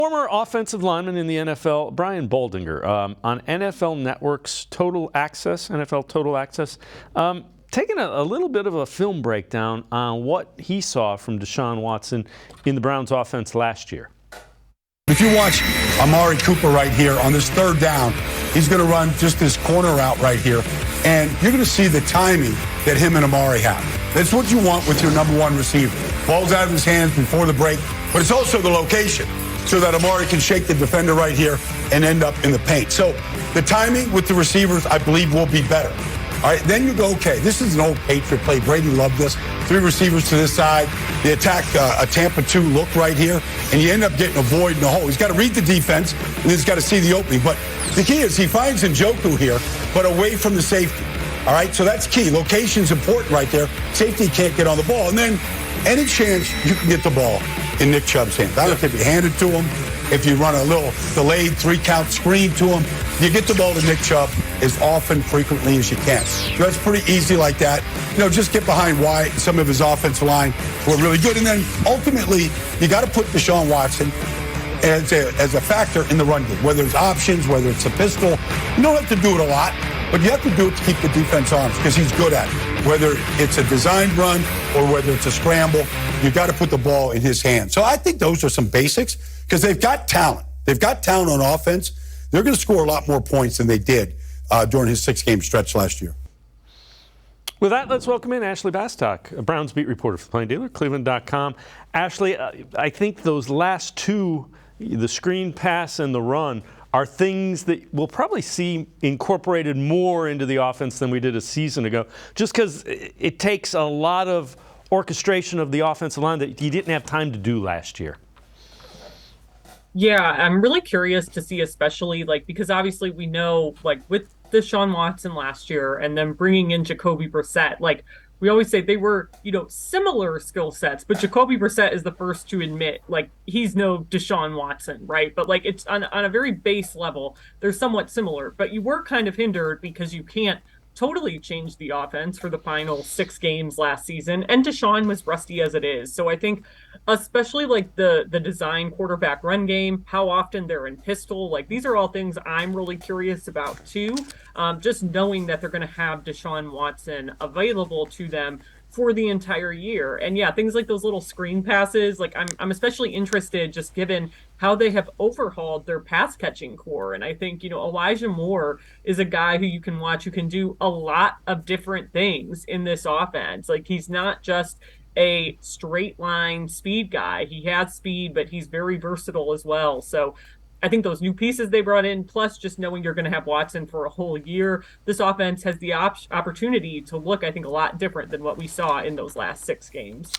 Former offensive lineman in the NFL, Brian Baldinger, on NFL Network's NFL Total Access, taking a little bit of a film breakdown on what he saw from Deshaun Watson in the Browns offense last year. If you watch Amari Cooper right here on this third down, he's going to run just this corner route right here, and you're going to see the timing that him and Amari have. That's what you want with your number one receiver. Ball's out of his hands before the break, but it's also the location, so that Amari can shake the defender right here and end up in the paint. So the timing with the receivers, I believe, will be better. All right, then you go, okay, this is an old Patriot play. Brady loved this. 3 receivers to this side. They attack a Tampa 2 look right here, and you end up getting a void in the hole. He's got to read the defense, and he's got to see the opening. But the key is he finds Njoku here, but away from the safety. All right, so that's key. Location's important right there. Safety can't get on the ball. And then any chance you can get the ball in Nick Chubb's hands. I don't care if you hand it to him, if you run a little delayed 3-count screen to him, you get the ball to Nick Chubb as often, frequently as you can. So that's pretty easy like that. Just get behind why some of his offensive line were really good. And then ultimately, you got to put Deshaun Watson as a factor in the run game, whether it's options, whether it's a pistol. You don't have to do it a lot, but you have to do it to keep the defense honest because he's good at it. Whether it's a designed run or whether it's a scramble, you got to put the ball in his hands. So I think those are some basics because they've got talent. They've got talent on offense. They're going to score a lot more points than they did during his 6-game stretch last year. With that, let's welcome in Ashley Bastock, a Browns beat reporter for the Plain Dealer, cleveland.com. Ashley, I think those last two, the screen pass and the run, are things that we'll probably see incorporated more into the offense than we did a season ago, just because it takes a lot of orchestration of the offensive line that you didn't have time to do last year. Yeah, I'm really curious to see, especially because obviously we know with Deshaun Watson last year and then bringing in Jacoby Brissett, we always say they were, similar skill sets, but Jacoby Brissett is the first to admit, he's no Deshaun Watson, right? But, it's on a very base level, they're somewhat similar. But you were kind of hindered because you can't totally change the offense for the final 6 games last season. And Deshaun was rusty as it is. So I think especially the design quarterback run game, how often they're in pistol, these are all things I'm really curious about too. Just knowing that they're going to have Deshaun Watson available to them for the entire year. And yeah, things like those little screen passes, I'm especially interested just given how they have overhauled their pass catching core. And I think, Elijah Moore is a guy who you can watch who can do a lot of different things in this offense. He's not just a straight line speed guy. He has speed, but he's very versatile as well. So I think those new pieces they brought in, plus just knowing you're going to have Watson for a whole year, this offense has the opportunity to look, I think, a lot different than what we saw in those last 6 games.